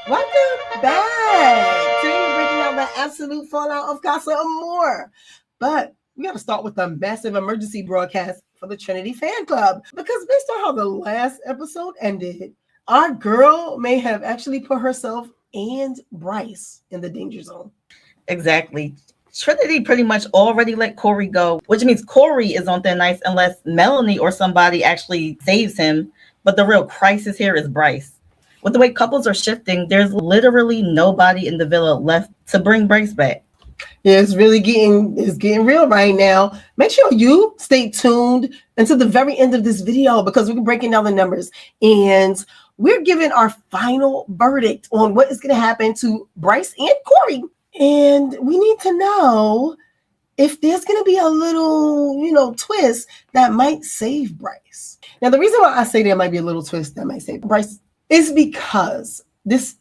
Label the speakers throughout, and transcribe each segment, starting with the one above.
Speaker 1: Welcome back. Today we're breaking down the absolute fallout of Casa Amor. But we got to start with the massive emergency broadcast for the Trinity Fan Club. Because based on how the last episode ended, our girl may have actually put herself and Bryce in the danger zone.
Speaker 2: Exactly. Trinity pretty much already let Corey go, which means Corey is on thin ice unless Melanie or somebody actually saves him. But the real crisis here is Bryce. With the way couples are shifting, there's literally nobody in the villa left to bring Bryce back.
Speaker 1: Yeah, it's getting real right now. Make sure you stay tuned until the very end of this video because we're breaking down the numbers and we're giving our final verdict on what is going to happen to Bryce and Corey. And we need to know if there's going to be a little, twist that might save Bryce. Now, the reason why I say there might be a little twist that might save Bryce is because it's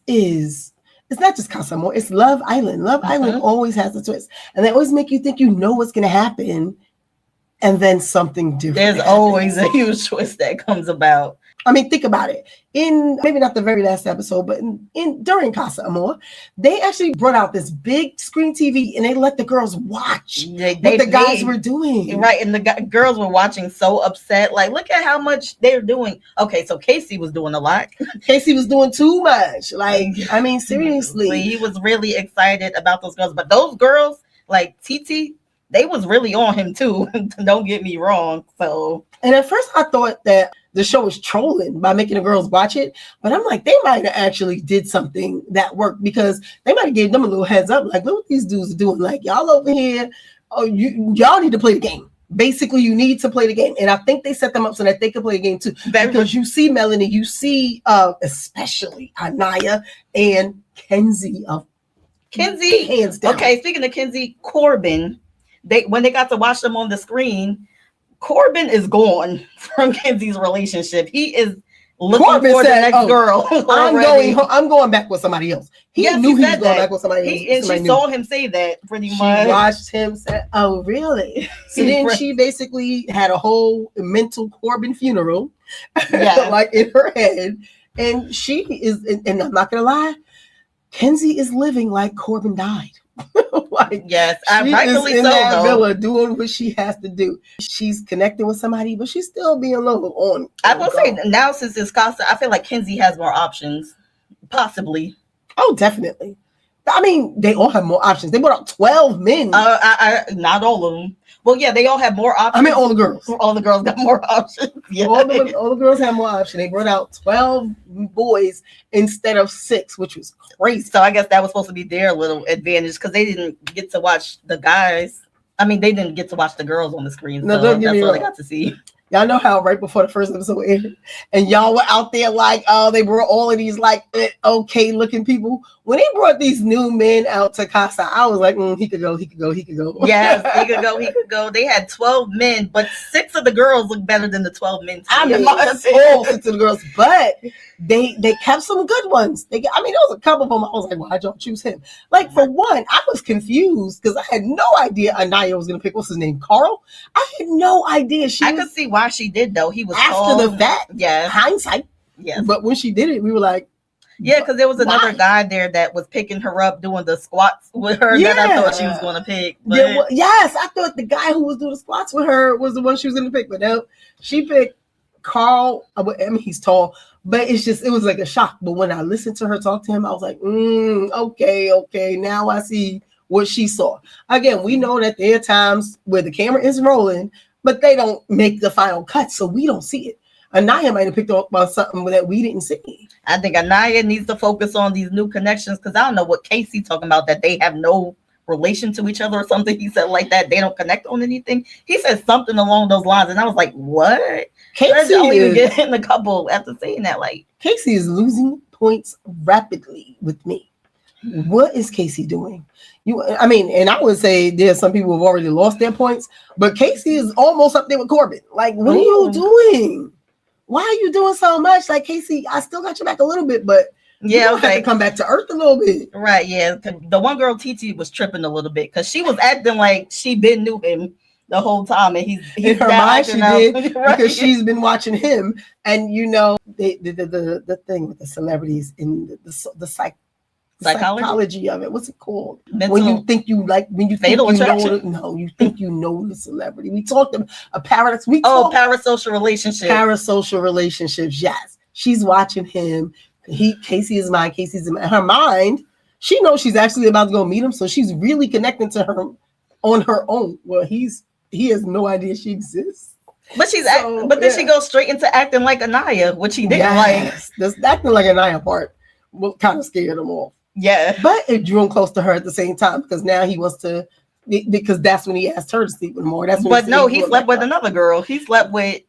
Speaker 1: not just Casa Amor, it's Love Island. Love Island always has a twist. And they always make you think you know what's going to happen. And then something different.
Speaker 2: There's always a huge twist that comes about.
Speaker 1: I mean, think about it. In maybe not the very last episode, but during Casa Amor, they actually brought out this big screen TV and they let the girls watch what the guys were doing.
Speaker 2: Right, and the girls were watching so upset. Like, look at how much they're doing. Okay, so Casey was doing a lot.
Speaker 1: Casey was doing too much. Like, I mean, seriously.
Speaker 2: He was really excited about those girls. But those girls, like TT, they was really on him too. Don't get me wrong.
Speaker 1: And at first I thought that the show was trolling by making the girls watch it, but I'm like, they might have actually did something that worked because they might have gave them a little heads up. Like, look what these dudes are doing. Like, y'all over here, y'all need to play the game. Basically, you need to play the game. And I think they set them up so that they could play the game too. Because you see Melanie, you see especially Anaya and Kenzie.
Speaker 2: Kenzie, hands down. Okay, speaking of Kenzie, Corbin, when they got to watch them on the screen, Corbin is gone from Kenzie's relationship. He is looking for the next girl.
Speaker 1: I'm going back with somebody else. He knew he was going back with somebody else.
Speaker 2: And she saw him say that pretty much.
Speaker 1: She watched him say, "Oh, really?" So then she basically had a whole mental Corbin funeral, like in her head. And she is, and I'm not gonna lie, Kenzie is living like Corbin died.
Speaker 2: Yes,
Speaker 1: she rightfully is in that villa doing what she has to do. She's connecting with somebody, but she's still being low on.
Speaker 2: I will say now since it's Casa, I feel like Kenzie has more options, possibly.
Speaker 1: Oh, definitely. I mean, they all have more options. They brought out 12 men.
Speaker 2: Not all of them. Well, yeah, they all have more options.
Speaker 1: I mean, all the girls.
Speaker 2: All the girls got more options. Yeah.
Speaker 1: All the girls have more options. They brought out 12 boys instead of 6, which was crazy.
Speaker 2: So I guess that was supposed to be their little advantage because they didn't get to watch the guys. I mean, they didn't get to watch the girls on the screen.
Speaker 1: No,
Speaker 2: so that's all they got to see.
Speaker 1: Y'all know how right before the first episode ended, and y'all were out there like, oh, they brought all of these like okay looking people. When they brought these new men out to Casa, I was like, he could go.
Speaker 2: Yes, he could go. They had 12 men, but 6 of the girls look better than the 12 men.
Speaker 1: I mean, all 6 of the girls, but they kept some good ones. There was a couple of them. I was like, why'd y'all choose him? Like, for one, I was confused because I had no idea Anaya was gonna pick what's his name, Carl. I had no idea.
Speaker 2: I could see why she did though. He was
Speaker 1: after
Speaker 2: tall.
Speaker 1: the fact.
Speaker 2: Yeah,
Speaker 1: hindsight.
Speaker 2: Yes,
Speaker 1: but when she did it, we were like,
Speaker 2: yeah, because there was another guy there that was picking her up doing the squats with her that I thought she was going to pick. But...
Speaker 1: yes, I thought the guy who was doing the squats with her was the one she was going to pick, but no, she picked Carl. I mean, he's tall, but it was like a shock. But when I listened to her talk to him, I was like, okay, now I see what she saw. Again, we know that there are times where the camera is rolling, but they don't make the final cut, so we don't see it. Anaya might have picked up on something that we didn't see.
Speaker 2: I think Anaya needs to focus on these new connections because I don't know what Casey talking about, that they have no relation to each other or something. He said like that, they don't connect on anything. He said something along those lines, and I was like, what? Casey only getting a couple after saying that. Like,
Speaker 1: Casey is losing points rapidly with me. What is Casey doing? And I would say there's some people who have already lost their points, but Casey is almost up there with Corbin. Like, what are you doing? Why are you doing so much? Like, Casey, I still got your back a little bit, but you have to come back to earth a little bit.
Speaker 2: Right, yeah. The one girl, TT, was tripping a little bit because she was acting like she been knew him. the whole time, and he's
Speaker 1: in her
Speaker 2: now
Speaker 1: mind she
Speaker 2: acting out.
Speaker 1: did
Speaker 2: Right.
Speaker 1: because she's been watching him. And the thing with the celebrities in the psychology of it. What's it called?
Speaker 2: Mental
Speaker 1: When you think you think
Speaker 2: fatal
Speaker 1: you
Speaker 2: attraction.
Speaker 1: know you think you know the celebrity. We talked about a paradox.
Speaker 2: Parasocial relationship.
Speaker 1: Parasocial relationships. Yes, she's watching him. Casey is mine. Casey's in her mind. She knows she's actually about to go meet him, so she's really connecting to her on her own. Well, he has no idea she exists.
Speaker 2: But then she goes straight into acting like Anaya, which he didn't like.
Speaker 1: This acting like Anaya part kind of scared him off.
Speaker 2: Yeah.
Speaker 1: But it drew him close to her at the same time because now he wants to, because that's when he asked her to sleep with more.
Speaker 2: He slept with another girl. He slept with.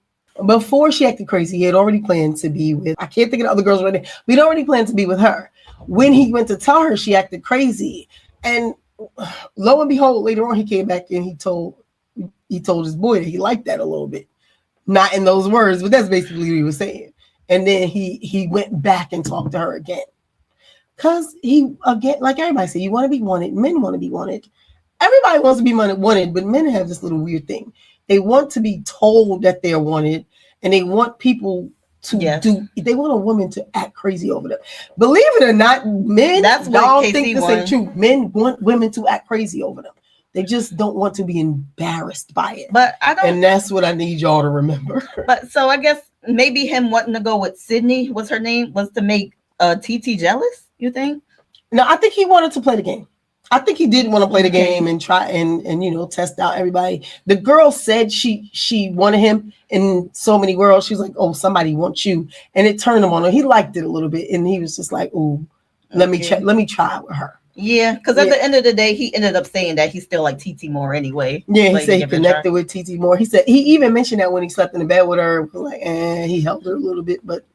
Speaker 1: Before she acted crazy, he had already planned to be with, I can't think of the other girls right now, but he'd already planned to be with her. When he went to tell her, she acted crazy. And lo and behold, later on, he came back and he told his boy that he liked that a little bit. Not in those words, but that's basically what he was saying. And then he went back and talked to her again. Because again, like everybody said, you want to be wanted. Men want to be wanted. Everybody wants to be wanted, but men have this little weird thing. They want to be told that they're wanted, and they want people to they want a woman to act crazy over them. Believe it or not, men don't think this ain't true. Men want women to act crazy over them. They just don't want to be embarrassed by it.
Speaker 2: But I don't.
Speaker 1: And that's what I need y'all to remember.
Speaker 2: But so I guess maybe him wanting to go with Sydney, what's her name, was to make TT jealous, you think?
Speaker 1: No, I think he wanted to play the game. I think he did want to play the game and try and test out everybody. The girl said she wanted him in so many worlds. She's like, oh, somebody wants you. And it turned him on her. He liked it a little bit. And he was just like, oh, let me try with her.
Speaker 2: Yeah, because at the end of the day, he ended up saying that he still liked TT more anyway.
Speaker 1: Yeah, he said he connected with TT more. He said he even mentioned that when he slept in the bed with her, like, he helped her a little bit, but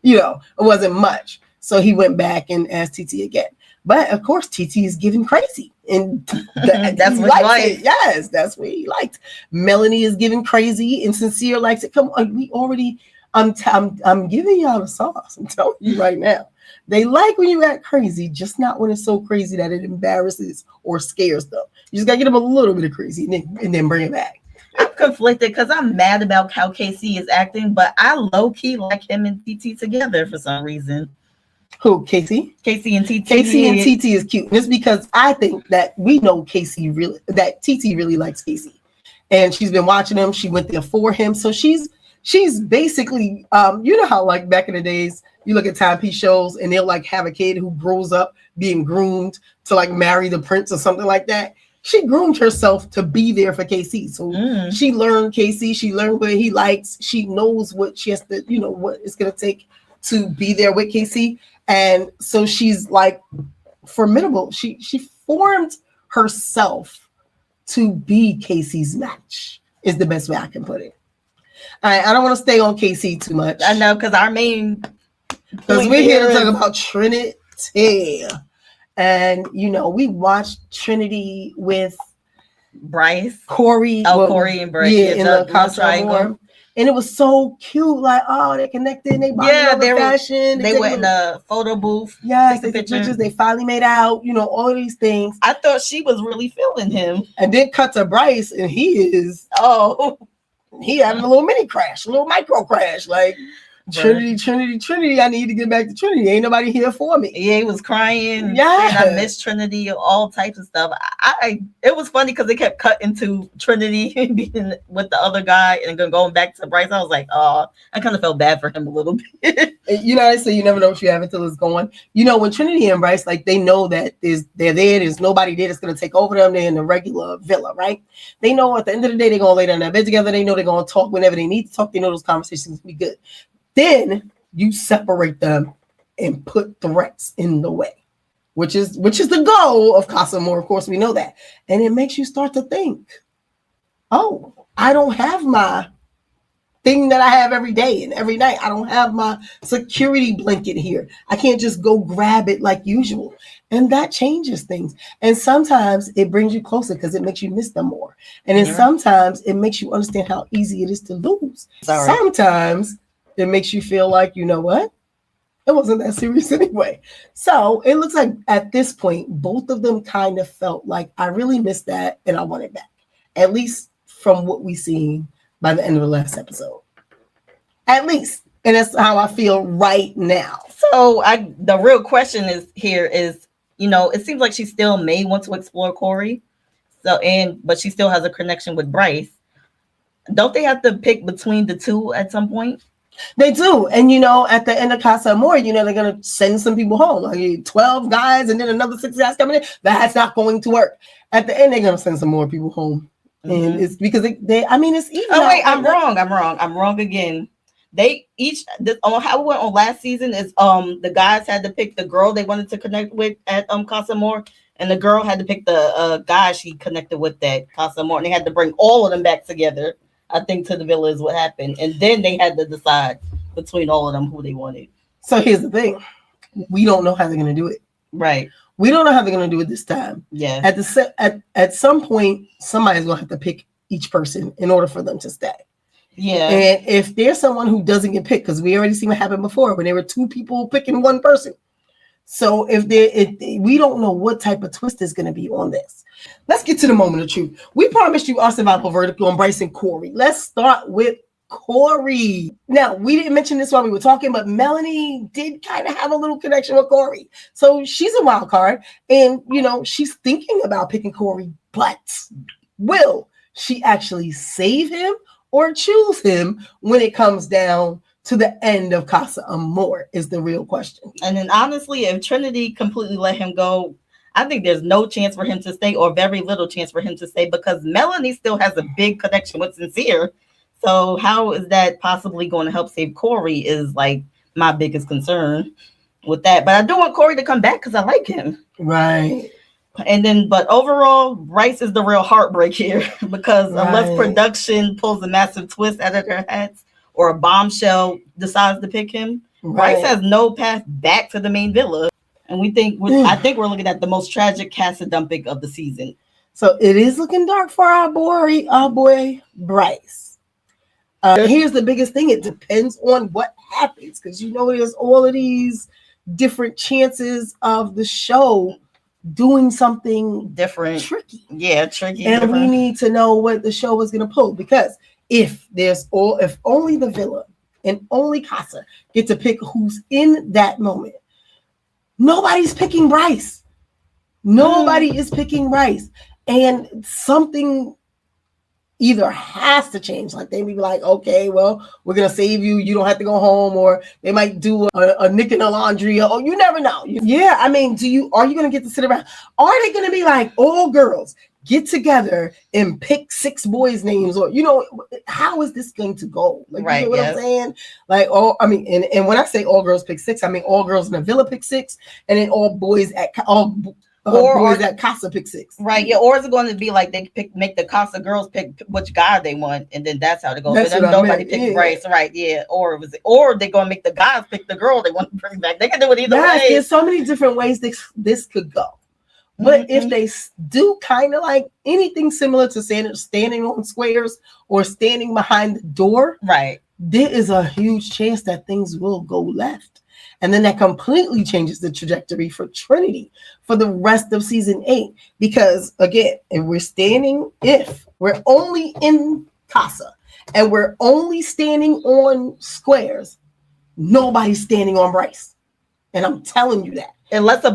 Speaker 1: it wasn't much. So he went back and asked TT again. But of course, TT is giving crazy, and
Speaker 2: that's what he likes.
Speaker 1: Yes, that's what he liked. Melanie is giving crazy, and Sincere likes it. Come on, I'm giving y'all the sauce. I'm telling you right now. They like when you act crazy, just not when it's so crazy that it embarrasses or scares them. You just gotta get them a little bit of crazy and then bring it back.
Speaker 2: I'm conflicted because I'm mad about how KC is acting, but I low-key like him and TT together for some reason.
Speaker 1: Who, Casey?
Speaker 2: Casey and TT.
Speaker 1: Casey and TT is cute. It's because I think that we know that TT really likes Casey. And she's been watching him. She went there for him. So she's basically, you know how like back in the days, you look at timepiece shows and they'll like have a kid who grows up being groomed to like marry the prince or something like that. She groomed herself to be there for KC. So she learned KC. She learned what he likes. She knows what she has to, what it's going to take to be there with KC. And so she's like formidable. She formed herself to be KC's match is the best way I can put it. I don't want to stay on KC too much.
Speaker 2: I know, because our main
Speaker 1: because we're here to talk about Trinity. And we watched Trinity with
Speaker 2: Bryce,
Speaker 1: Corey.
Speaker 2: Corey and Bryce.
Speaker 1: Yeah, in the Casa Amor. And it was so cute. Like, they connected. And they fashion.
Speaker 2: They went in the photo booth.
Speaker 1: Yes, they took pictures. They finally made out. All of these things.
Speaker 2: I thought she was really feeling him.
Speaker 1: And then cut to Bryce, and he is. He having a little mini crash, a little micro crash. Like, Trinity. I need to get back to Trinity. Ain't nobody here for me.
Speaker 2: Yeah, he was crying.
Speaker 1: Yeah,
Speaker 2: and I miss Trinity. All types of stuff. It was funny because they kept cutting to Trinity being with the other guy and then going back to Bryce. I was like, I kind of felt bad for him a little bit.
Speaker 1: I say you never know what you have until it's gone. When Trinity and Bryce, like, they know that they're there. There's nobody there that's gonna take over them. They're in the regular villa, right? They know at the end of the day they're gonna lay down in their bed together. They know they're gonna talk whenever they need to talk. They know those conversations will be good. Then you separate them and put threats in the way, which is the goal of Casa Amor. Of course, we know that. And it makes you start to think, I don't have my thing that I have every day and every night. I don't have my security blanket here. I can't just go grab it like usual. And that changes things. And sometimes it brings you closer because it makes you miss them more. And then sometimes it makes you understand how easy it is to lose. Sometimes it makes you feel like, you know what? It wasn't that serious anyway. So it looks like at this point, both of them kind of felt like I really missed that and I want it back. At least from what we seen by the end of the last episode. At least. And that's how I feel right now.
Speaker 2: So the real question is, it seems like she still may want to explore Corey. But she still has a connection with Bryce. Don't they have to pick between the two at some point?
Speaker 1: They do. And, at the end of Casa Amor, they're going to send some people home. Like 12 guys and then another 6 guys coming in. That's not going to work. At the end, they're going to send some more people home. Mm-hmm. And it's because it's even.
Speaker 2: Oh, wait, I'm wrong again. They each, on how it went on last season is the guys had to pick the girl they wanted to connect with at Casa Amor. And the girl had to pick the guy she connected with at Casa Amor. And they had to bring all of them back together, I think, to the villa is what happened. And then they had to decide between all of them who they wanted.
Speaker 1: So here's the thing. We don't know how they're going to do it.
Speaker 2: Right.
Speaker 1: We don't know how they're going to do it this time.
Speaker 2: Yeah.
Speaker 1: At some point, somebody's going to have to pick each person in order for them to stay.
Speaker 2: Yeah.
Speaker 1: And if there's someone who doesn't get picked, because we already seen what happened before when there were 2 people picking one person. So if we don't know what type of twist is going to be on this. Let's get to the moment of truth. We promised you our survival verdict on Bryce and Corey. Let's start with Corey. Now, we didn't mention this while we were talking, but Melanie did kind of have a little connection with Corey. So she's a wild card. And, she's thinking about picking Corey. But will she actually save him or choose him when it comes down to the end of Casa Amor is the real question.
Speaker 2: And then honestly, if Trinity completely let him go, I think there's no chance for him to stay, or very little chance for him to stay, because Melanie still has a big connection with Sincere. So how is that possibly going to help save Corey is like my biggest concern with that. But I do want Corey to come back because I like him.
Speaker 1: Right.
Speaker 2: But overall, Bryce is the real heartbreak here because unless production pulls a massive twist out of their hats, or a bombshell decides to pick him, Bryce has no path back to the main villa. And I think we're looking at the most tragic Casa dumping of the season.
Speaker 1: So it is looking dark for our boy Bryce. Here's the biggest thing. It depends on what happens, because there's all of these different chances of the show doing something
Speaker 2: different,
Speaker 1: tricky.
Speaker 2: Yeah, tricky.
Speaker 1: And we need to know what the show is going to pull, because if only the villa and only Casa get to pick who's in that moment, nobody's picking Bryce. Nobody is picking Bryce. And something either has to change. Like they be like, okay, well, we're going to save you. You don't have to go home. Or they might do a Nick in the laundry. Or you never know. Yeah. I mean, are you going to get to sit around? Are they going to be like all girls get together and pick 6 boys' names? Or, how is this going to go? Like,
Speaker 2: right,
Speaker 1: you know what I'm saying? Like, and when I say all girls pick 6, I mean all girls in the villa pick 6, and then all boys at boys at Casa pick 6.
Speaker 2: Right, yeah. Or is it going to be like they make the Casa girls pick which guy they want, and then that's how it goes.
Speaker 1: That's
Speaker 2: nobody picks Bryce, right? Yeah. Or they're going to make the guys pick the girl they want to bring back. They can do it either way.
Speaker 1: There's so many different ways this could go. But if they do kind of like anything similar to standing on squares or standing behind the door,
Speaker 2: right,
Speaker 1: there is a huge chance that things will go left. And then that completely changes the trajectory for Trinity for the rest of season 8. Because again, if we're only in Casa and we're only standing on squares, nobody's standing on Bryce. And I'm telling you that.
Speaker 2: Unless a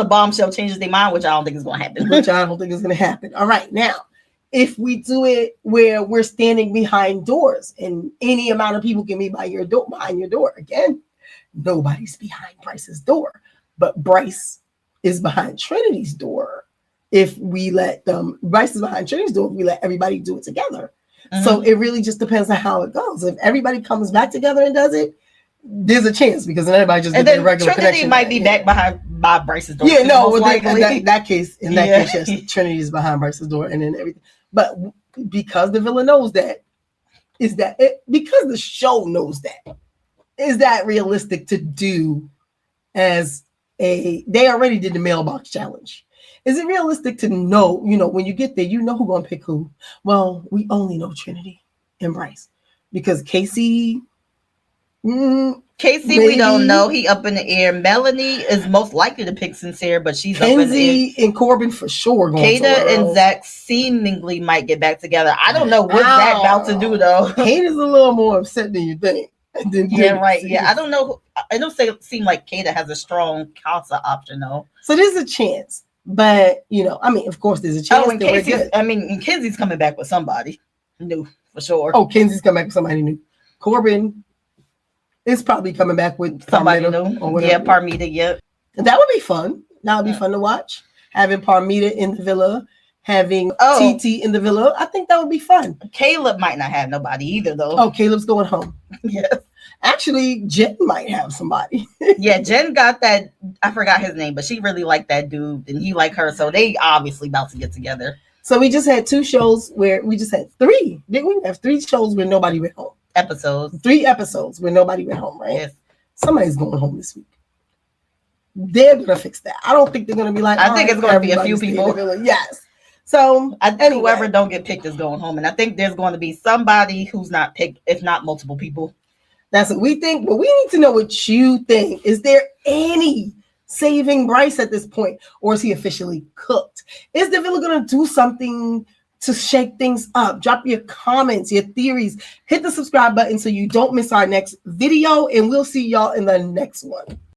Speaker 2: bombshell changes their mind, which I don't think is going to happen.
Speaker 1: All right, now, if we do it where we're standing behind doors and any amount of people can be behind your door, again, nobody's behind Bryce's door, but Bryce is behind Trinity's door. If we let Bryce is behind Trinity's door, if we let everybody do it together. Mm-hmm. So it really just depends on how it goes. If everybody comes back together and does it, there's a chance, because then everybody just gets a regular
Speaker 2: Trinity
Speaker 1: connection.
Speaker 2: might be back by Bryce's door.
Speaker 1: Yeah, no, in that case, yes, Trinity is behind Bryce's door, and then everything. But because the villa knows that, because the show knows that, is that realistic to do they already did the mailbox challenge. Is it realistic to know, when you get there, who's going to pick who? Well, we only know Trinity and Bryce, because Casey,
Speaker 2: Casey, we don't know. He up in the air. Melanie is most likely to pick Sincere, but she's up in the air.
Speaker 1: Kenzie and Corbin for sure going
Speaker 2: Kada
Speaker 1: somewhere
Speaker 2: and
Speaker 1: else.
Speaker 2: Zach seemingly might get back together. I don't know what Zach about to do though.
Speaker 1: Kada's a little more upset than you think.
Speaker 2: Yeah, right. Yeah, I don't know. I don't seem like Kada has a strong Casa option though.
Speaker 1: So there's a chance, but I mean, of course, there's a chance.
Speaker 2: Oh, and Kenzie's coming back with somebody new for sure.
Speaker 1: Oh, Kenzie's coming back with somebody new. Corbin is probably coming back with
Speaker 2: somebody new. Yeah, Parmita. Yep.
Speaker 1: That would be fun. That would be fun to watch. Having Parmita in the villa, having TT in the villa. I think that would be fun.
Speaker 2: Caleb might not have nobody either, though.
Speaker 1: Oh, Caleb's going home.
Speaker 2: Yes.
Speaker 1: Actually, Jen might have somebody.
Speaker 2: Yeah, Jen got that. I forgot his name, but she really liked that dude, and he liked her. So they obviously about to get together.
Speaker 1: So we just had 2 shows where we just had 3. Didn't we have 3 shows where nobody went home?
Speaker 2: Episodes.
Speaker 1: 3 episodes where nobody went home, right?
Speaker 2: Yes.
Speaker 1: Somebody's going home this week. They're gonna fix that. I don't think they're gonna be like.
Speaker 2: I think it's gonna be a few people.
Speaker 1: Yes. So
Speaker 2: I think whoever don't get picked is going home, and I think there's going to be somebody who's not picked, if not multiple people.
Speaker 1: That's what we think, but we need to know what you think. Is there any saving Bryce at this point, or is he officially cooked? Is the villa gonna do something to shake things up? Drop your comments, your theories. Hit the subscribe button so you don't miss our next video, and we'll see y'all in the next one.